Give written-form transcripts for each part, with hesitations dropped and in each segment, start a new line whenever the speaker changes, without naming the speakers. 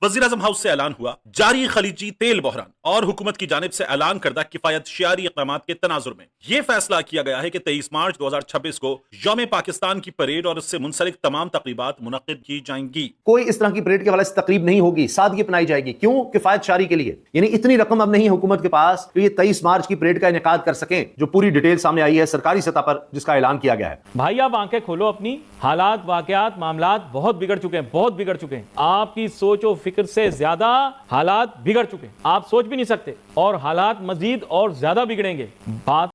वज़ीर-ए-आज़म हाउस से ऐलान हुआ, जारी खलीजी तेल बहरान और हुकूमत की जानिब से ऐलान करदा किफायत शियारी इक़दामात के तनाजुर में यह फैसला किया गया है कि 23 मार्च 2026 को यौम पाकिस्तान की परेड और उससे मुंसलिक तमाम तकरीबात मुनक्किद की जाएंगी।
कोई इस तरह की परेड के हवाले से तकरीब नहीं होगी, सादगी अपनाई जाएगी। क्यों? किफायत शारी के लिए। यानी इतनी रकम अब नहीं हुकूमत के पास कि ये 23 मार्च की परेड का इनेकाद कर सकें, जो पूरी डिटेल सामने आई है सरकारी सतह पर, जिसका ऐलान किया गया है।
भाई आप आंखें खोलो अपनी, हालात वाकयात मामलात बहुत बिगड़ चुके हैं, बहुत बिगड़ चुके हैं। आपकी सोच और फिक्र से ज्यादा हालात बिगड़ चुके हैं, आप सोच भी नहीं सकते, और हालात मजीद और ज्यादा बिगड़ेंगे। बात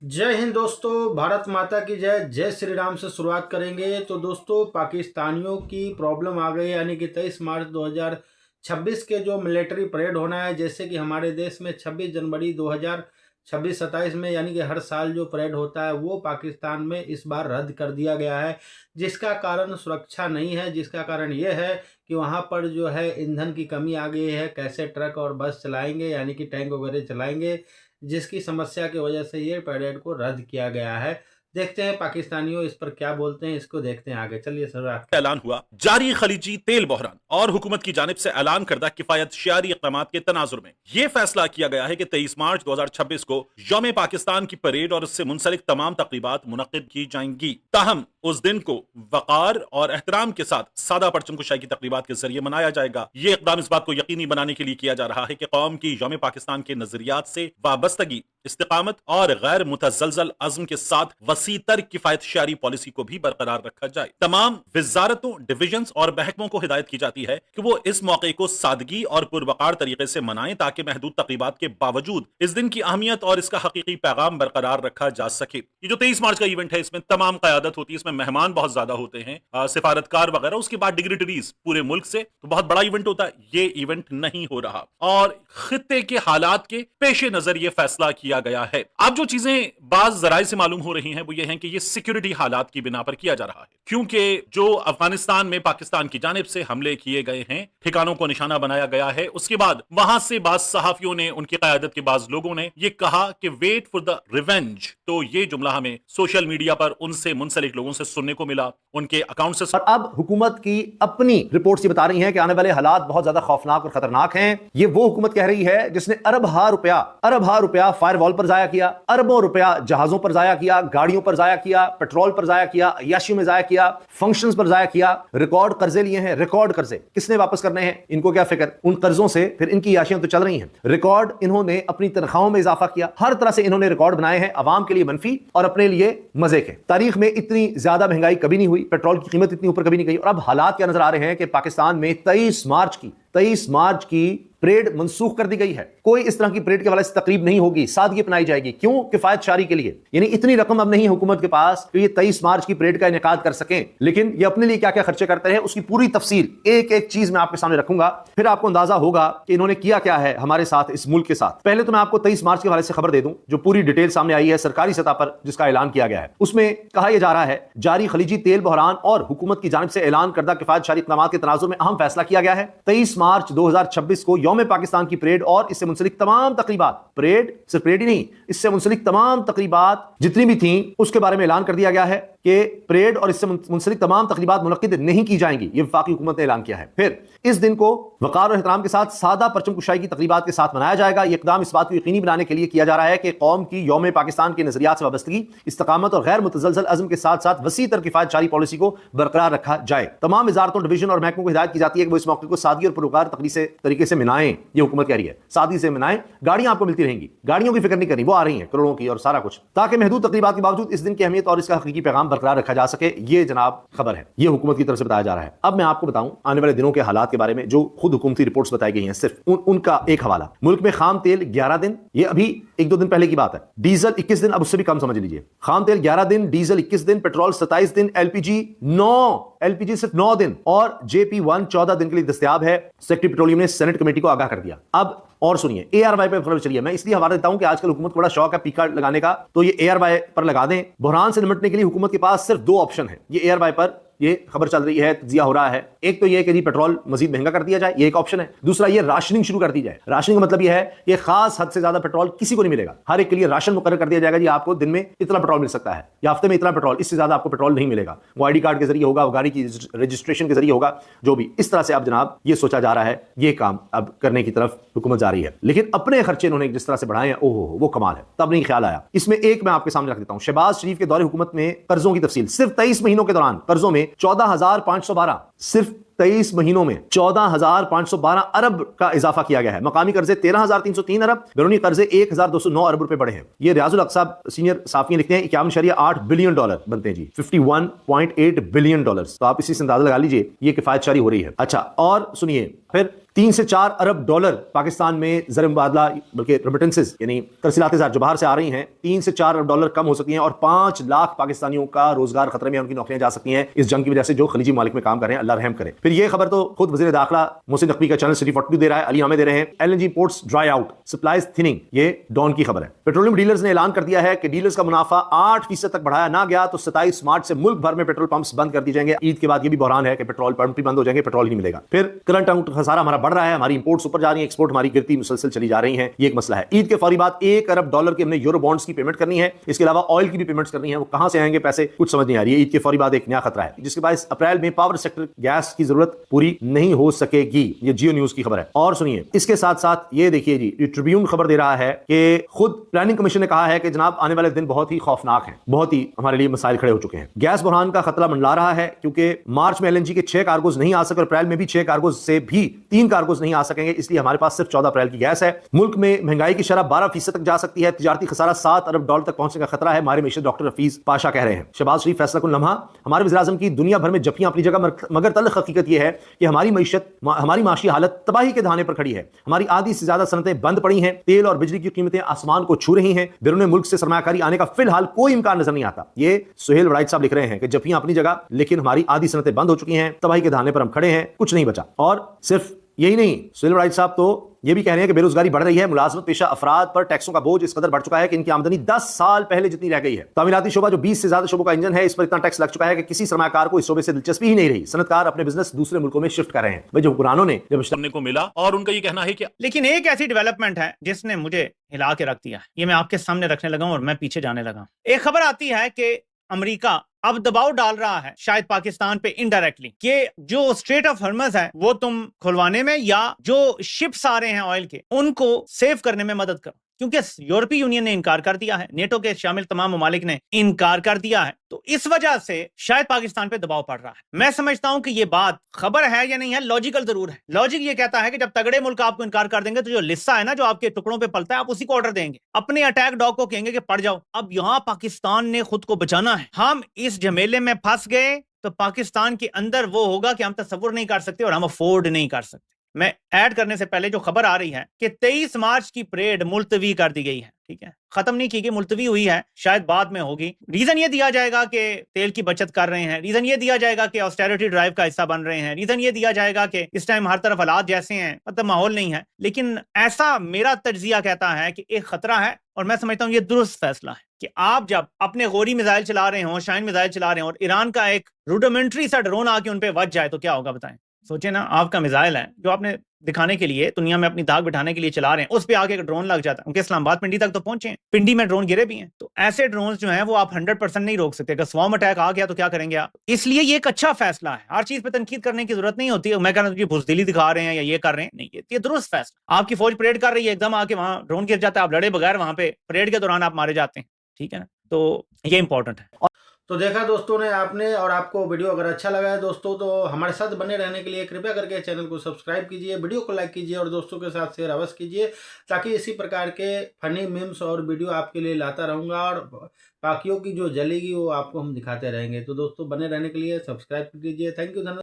जय हिंद दोस्तों, भारत माता की जय, जय श्री राम से शुरुआत करेंगे। तो दोस्तों, पाकिस्तानियों की प्रॉब्लम आ गई, यानी कि 23 मार्च 2026 के जो मिलिट्री परेड होना है, जैसे कि हमारे देश में 26 जनवरी 2026-27 में यानी कि हर साल जो परेड होता है वो पाकिस्तान में इस बार रद्द कर दिया गया है, जिसका कारण सुरक्षा नहीं है। जिसका कारण ये है कि वहाँ पर जो है ईंधन की कमी आ गई है, कैसे ट्रक और बस चलाएंगे, यानी कि टैंक वगैरह चलाएंगे, जिसकी समस्या की वजह से ये परेड को रद्द किया गया है। देखते हैं पाकिस्तानियों इस पर क्या बोलते हैं, इसको देखते हैं आगे। चलिए सर,
ऐलान हुआ, जारी खलीजी तेल बहरान और हुकूमत की जानिब से ऐलान करदा किफायत शियारी इक़दामात के तनाजुर में यह फैसला किया गया है कि 23 मार्च 2026 को यौम पाकिस्तान की परेड और उससे मुंसलिक तमाम तकरीबात मुनक्किद की जाएंगी। ताहम उस दिन को वक़ार और एहतराम के साथ सादा परचम कुशाई की तकरीबात के जरिए मनाया जाएगा। ये इक़दाम इस बात को यकीनी बनाने के लिए किया जा रहा है कि कौम की यौम पाकिस्तान के नजरियात से वाबस्तगी, इस्तिकामत और गैर मुतज़लज़ल अज़्म के साथ वसीतर किफायत शारी पॉलिसी को भी बरकरार रखा जाए। तमाम वजारतों, डिविजन्स और महकमों को हिदायत की जाती है कि वो इस मौके को सादगी और पुरवकार तरीके से मनाएं, ताकि महदूद तकरीबात के बावजूद इस दिन की अहमियत और इसका हकीकी पैगाम बरकरार रखा जा सके। ये जो 23 मार्च का इवेंट है, इसमें तमाम क़यादत होती है, इसमें मेहमान बहुत ज्यादा होते हैं, सिफारतकार वगैरह, उसके बाद डिग्निटरीज पूरे मुल्क से, तो बहुत बड़ा इवेंट होता है। ये इवेंट नहीं हो रहा और खित्ते के हालात के पेश नजर ये फैसला किया गया है। अब जो चीजें बाज जराए से मालूम हो रही हैं वो ये हैं कि ये सिक्योरिटी हालात की बिना पर किया जा रहा है, क्योंकि जो अफगानिस्तान में पाकिस्तान की जानिब से हमले किए गए हैं, ठिकानों को निशाना बनाया गया है, उसके बाद वहां से बाज सहाफियों ने, उनकी क़यादत के बाज लोगों ने ये कहा कि वेट फॉर द रिवेंज। तो ये जुमला हमें सोशल मीडिया पर उनसे मुंसलिक लोगों से सुनने को मिला, उनके अकाउंट से।
और अब हुकूमत की अपनी रिपोर्ट्स ये बता रही हैं कि आने वाले हालात बहुत ज्यादा खौफनाक और खतरनाक हैं। ये वो हुकूमत कह रही है जिसने अरब हा रुपया फायरवॉल पर जाया किया, अरबों रुपया जहाजों पर जाया किया, गाड़ियों पर जाया किया, पेट्रोल पर जाया किया, अय्याशियों में जाया किया, फंक्शंस पर जाया किया, रिकॉर्ड कर्जे लिए हैं। रिकॉर्ड कर्जे किसने वापस करने हैं, इनको क्या फिक्र, उन कर्जों से फिर इनकी अय्याशियां तो चल रही हैं। रिकॉर्ड इन्होंने अपनी तनख्वाहों में इजाफा किया, हर तरह से इन्होंने रिकॉर्ड बनाए हैं, अवाम के लिए मनफी और अपने लिए मजे के। तारीख में इतनी ज्यादा महंगाई कभी नहीं हुई, पेट्रोल की कीमत इतनी ऊपर कभी नहीं गई। और अब हालात क्या नजर आ रहे हैं कि पाकिस्तान में 23 मार्च की परेड मंसूख कर दी गई है। कोई इस तरह की परेड के हवाले से तकरीब नहीं होगी, सादगी अपनाई जाएगी। क्यों? किफायत शारी के लिए। यानी इतनी रकम अब नहीं हुकूमत के पास कि ये 23 मार्च की परेड का इनेकाद कर सकें, लेकिन ये अपने लिए क्या क्या खर्चे करते हैं उसकी पूरी तफसील एक एक चीज मैं आपके सामने रखूंगा, फिर आपको अंदाजा होगा कि इन्होंने किया क्या है हमारे साथ, इस मुल्क के साथ। पहले तो मैं आपको 23 मार्च के हवाले से खबर दे दूं, जो पूरी डिटेल सामने आई है सरकारी सतह पर, जिसका ऐलान किया गया है। उसमें कहा यह जा रहा है, जारी खलीजी तेल बहरान और हुकूमत की जानिब से ऐलान करदा किफायत शारी इक़दामात के तनाजुर में अहम फैसला किया गया है। 23 मार्च 2026 को यौम पाकिस्तान की परेड और इससे मुंसलिक तमाम तकरीबात, परेड सिर्फ परेड ही नहीं, इससे मुंसलिक तमाम तकरीबात जितनी भी थी उसके बारे में ऐलान कर दिया गया है कि परेड और इससे मुंसलिक तमाम तकरीबात मुनक्किद नहीं की जाएंगी। ये वफाकी हुकूमत ने ऐलान किया है। फिर इस दिन को वकार और एहतराम के साथ सादा परचम कुशाई की तकरीबात के साथ मनाया जाएगा। यह इकदाम इस बात को यकीनी बनाने के लिए किया जा रहा है कि कौम की यौम पाकिस्तान के नजरियात से वाबस्तगी, इस्तकामत और गैर मुतज़लज़ल अज़्म के साथ साथ वसी तर किफायत शारी पॉलिसी को बरकरार रखा जाए। तमाम वजारतों, डिवीजन और महकमों को हिदायत की जाती है कि वो इस मौके को सादगी और पुरवकार तरीके से मनाएं। ये हुकूमत कह रही है, सादगी से मनाएं। गाड़ियां आपको मिलती रहेंगी, गाड़ियों की फिक्र नहीं करनी, वो आ रही हैं करोड़ों की और सारा कुछ, ताकि महदूद तकरीबात के बावजूद इस दिन की अहमियत और इसका हकीकी पैगाम बरकरार रखा जा सके। ये जनाब खबर है, ये हुकूमत की तरफ से बताया जा रहा है। अब मैं आपको बताऊं आने वाले दिनों के हालात के बारे में, जो खुद हुकूमती रिपोर्ट्स बताई गई हैं, सिर्फ उनका एक हवाला। मुल्क में खाम तेल 11 दिन, ये अभी 1-2 दिन पहले की बात है। डीजल 21 दिन, अब उससे भी कम समझ लीजिए। खाम तेल 11 दिन, डीजल 21 दिन, पेट्रोल 27 दिन, एलपीजी सिर्फ 9 दिन और JP1 14 दिन के लिए दस्तयाब है। सेक्रेटरी पेट्रोलियम ने सेनेट कमेटी को आगाह कर दिया। अब और सुनिए, ARY पे खबर चलिए। मैं इसलिए हवाला देता हूं कि आजकल हुकूमत को बड़ा शौक है पी कार्ड लगाने का, तो ये ARY पर लगा दें। बहरान से निपटने के लिए हुकूमत के पास सिर्फ 2 ऑप्शन है। ये ARY पर ये खबर चल रही है, तजिया हो रहा है। एक तो ये कि जी पेट्रोल मजीद महंगा कर दिया जाए, ये एक ऑप्शन है। दूसरा ये राशनिंग शुरू कर दी जाए। राशनिंग का मतलब ये है कि खास हद से ज्यादा पेट्रोल किसी को नहीं मिलेगा, हर एक के लिए राशन मुकर्रर कर दिया जाएगा। जी आपको दिन में इतना पेट्रोल मिल सकता है या हफ्ते में इतना पेट्रोल, इससे ज्यादा आपको पेट्रोल नहीं मिलेगा। वो आईडी कार्ड के जरिए होगा, वो गाड़ी की रजिस्ट्रेशन के जरिए होगा, जो भी इस तरह से अब जनाब ये सोचा जा रहा है, ये काम अब करने की तरफ हुकूमत जा रही है। लेकिन अपने खर्चे इन्होंने जिस तरह से बढ़ाए हैं, ओहो वो कमाल है, तब नहीं ख्याल आया। इसमें एक मैं आपके सामने रख देता हूं, शहबाज शरीफ के दौरे हुकूमत में कर्जों की तफसील। सिर्फ 23 महीनों के दौरान कर्जों में 14,512, सिर्फ 23 महीनों में 14,512 अरब का इजाफा किया गया है। मकामी कर्जे 13,303 अरब, बैरूनी कर्जे 1,209 अरब रुपए बढ़े हैं। ये रियाजुल अक्सा सीनियर साफियां लिखते हैं 51.8 बिलियन डॉलर बनते हैं जी, 51.8 बिलियन डॉलर्स। तो आप इसी से अंदाजा लगा लीजिए ये किफायतशारी हो रही है। अच्छा, और सुनिए, फिर 3 से 4 अरब डॉलर पाकिस्तान में ज़र मुबादला, बल्कि रेमिटेंसेस यानी तरसीलाते ज़र जो बाहर से आ रही हैं, 3 से 4 अरब डॉलर कम हो सकती हैं और 5 लाख पाकिस्तानियों का रोजगार खतरे में, उनकी नौकरियां जा सकती हैं इस जंग की वजह से जो खलीजी मालिक में काम कर रहे हैं। अल्लाह रहम करे। फिर ये खबर तो खुद वज़ीर दाखिला मोहसिन नकवी का चैनल सिटी 42 दे रहा है, अली आमे दे रहे हैं। LNG ports dry out, supplies thinning, ये डॉन की खबर है। पेट्रोलियम डीलर्स ने ऐलान कर दिया है कि डीलर्स का मुनाफा 8% तक बढ़ाया ना गया तो 27 मार्च से मुल्क भर में पेट्रोल पंप्स बंद कर दिए जाएंगे। ईद के बाद ये भी बहरान है कि पेट्रोल पंप भी बंद हो जाएंगे, पेट्रोल ही नहीं मिलेगा। फिर करंट अकाउंट खसारा हमारा बढ़ रहा है, हमारी इंपोर्ट्स ऊपर जा रही है, एक्सपोर्ट हमारी गिरती मुसलसल चली जा रही है, ये एक मसला है। ईद के फौरी बाद 1 अरब डॉलर की हमने यूरो बॉन्ड्स की पेमेंट करनी है, इसके अलावा ऑयल की भी पेमेंट्स करनी है। वो कहां से आएंगे पैसे, कुछ समझ नहीं आ रही है। ईद के फौरी बाद एक नया खतरा है, जिसके बाद अप्रैल में पावर सेक्टर गैस की जरूरत पूरी नहीं हो सकेगी। ये जियो न्यूज की खबर है। और सुनिए, इसके साथ साथ ये देखिए जी, ये ट्रिब्यून खबर दे रहा है कि खुद प्लानिंग कमीशन ने कहा है कि जनाब आने वाले दिन बहुत ही खौफनाक हैं, बहुत ही हमारे लिए मसाइल खड़े हो चुके हैं। गैस बहरान का खतरा मंडला रहा है क्योंकि मार्च में LNG के 6 कार्गोज नहीं आ सके और अप्रैल में भी 6 कार्गोज से भी 3 कार्गोज नहीं आ सकेंगे, इसलिए हमारे पास सिर्फ 14 अप्रैल की गैस है। मुल्क में महंगाई की शरह 12% तक जा सकती है, तिजारती खसारा 7 अरब डॉलर तक पहुंचने का खतरा है, हमारे मिशन डॉक्टर हफीज पाशा कह रहे हैं। शहबाज शरीफ फैसला लम्हा, हमारे वज़ीर आज़म की दुनिया भर में जपियां अपनी जगह, मगर तल्ख हकीकत यह है कि हमारी मीशत, हमारी माशी हालत तबाही के धाने पर खड़ी है। हमारी आधी से ज्यादा सनतें बंद पड़ी हैं, तेल और बिजली की कीमतें आसमान को छू रही हैं, बैरून मुल्क से सरमायाकारी आने का फिलहाल कोई इम्कान नजर नहीं आता। ये सुहेल वड़ाइच साहब लिख रहे हैं कि जपियां अपनी जगह, लेकिन हमारी आधी सनतें बंद हो चुकी हैं, तबाही के धाने पर हम खड़े हैं, कुछ नहीं बचा। और सिर्फ यही नहीं, सुहेल वड़ाइच साहब तो ये भी कह रहे हैं कि बेरोजगारी बढ़ रही है, मुलाजमत पेशा अफराद पर टैक्सों का बोझ इस कदर बढ़ चुका है कि इनकी आमदनी 10 साल पहले जितनी रह गई है। तामीराती शोबा जो 20 से ज्यादा शोबों का इंजन है, इस पर इतना टैक्स लग चुका है कि किसी सरमायाकार को इस शोबे से दिलचस्पी ही नहीं रही। सनतकार अपने बिजनेस दूसरे मुल्कों में शिफ्ट कर रहे हैं। भाई जो हुक्मरानों ने जब
सुनने को मिला, और उनका ये कहना है कि
लेकिन एक ऐसी डेवलपमेंट है जिसने मुझे हिला के रख दिया है, ये मैं आपके सामने रखने लगा हूं और मैं पीछे जाने लगा। एक खबर आती है कि अमेरिका अब दबाव डाल रहा है शायद पाकिस्तान पे इनडायरेक्टली कि जो स्ट्रेट ऑफ हॉर्मज़ है वो तुम खुलवाने में या जो शिप्स आ रहे हैं ऑयल के उनको सेव करने में मदद करो, क्योंकि यूरोपीय यूनियन ने इनकार कर दिया है, नेटो के शामिल तमाम ममालिक ने इनकार कर दिया है, तो इस वजह से शायद पाकिस्तान पे दबाव पड़ रहा है। मैं समझता हूं कि ये बात खबर है या नहीं है, लॉजिकल जरूर है। लॉजिक ये कहता है कि जब तगड़े मुल्क आपको इनकार कर देंगे तो जो लिस्सा है ना, जो आपके टुकड़ों पे पलता है, आप उसी को ऑर्डर देंगे, अपने अटैक डॉग को कहेंगे कि पड़ जाओ। अब यहां पाकिस्तान ने खुद को बचाना है। हम इस झमेले में फंस गए तो पाकिस्तान के अंदर वो होगा कि हम तसव्वुर नहीं कर सकते और हम अफोर्ड नहीं कर सकते। मैं ऐड करने से पहले जो खबर आ रही है कि 23 मार्च की परेड मुलतवी कर दी गई है, ठीक है, खत्म नहीं की गई, मुलतवी हुई है, शायद बाद में होगी। रीजन ये दिया जाएगा कि तेल की बचत कर रहे हैं, रीजन ये दिया जाएगा कि ऑस्टेरिटी ड्राइव का हिस्सा बन रहे हैं, रीजन ये दिया जाएगा कि इस टाइम हर तरफ हालात जैसे हैं, मतलब माहौल नहीं है। लेकिन ऐसा मेरा तज्जिया कहता है कि एक खतरा है और मैं समझता हूं ये दुरुस्त फैसला है कि आप जब अपने गोरी मिसाइल चला रहे हो, शाइन मिसाइल चला रहे हो और ईरान का एक रूडिमेंट्री सा ड्रोन आके उन पे बच जाए तो क्या होगा बताएं। सोचे ना, आपका मिसाइल है जो आपने दिखाने के लिए, दुनिया में अपनी दाग बिठाने के लिए चला रहे हैं, उस पे आके एक ड्रोन लग जाता है। उनके इस्लामाबाद पिंडी तक तो पहुंचे हैं, पिंडी में ड्रोन गिरे भी हैं। तो ऐसे ड्रोन जो हैं वो आप 100% नहीं रोक सकते। अगर स्वॉर्म अटैक आ गया तो क्या करेंगे आप? इसलिए ये एक अच्छा फैसला है, हर चीज पे तनकीद करने की जरूरत नहीं होती है। मैं कह रहा हूँ बुज़दिली दिखा रहे हैं या ये कर रहे हैं, नहीं, ये दुरुस्त फैसला। आपकी फौज परेड कर रही है, एकदम आके वहां ड्रोन गिर जाता है, आप लड़े बगैर वहां पे परेड के दौरान आप मारे जाते हैं, ठीक है ना, तो ये इंपॉर्टेंट है।
तो देखा दोस्तों ने आपने, और आपको वीडियो अगर अच्छा लगा है दोस्तों तो हमारे साथ बने रहने के लिए कृपया करके चैनल को सब्सक्राइब कीजिए, वीडियो को लाइक कीजिए और दोस्तों के साथ शेयर अवश्य कीजिए, ताकि इसी प्रकार के फनी मीम्स और वीडियो आपके लिए लाता रहूँगा और बाकियों की जो जलेगी वो आपको हम दिखाते रहेंगे। तो दोस्तों बने रहने के लिए सब्सक्राइब कीजिए। थैंक यू, धन्यवाद।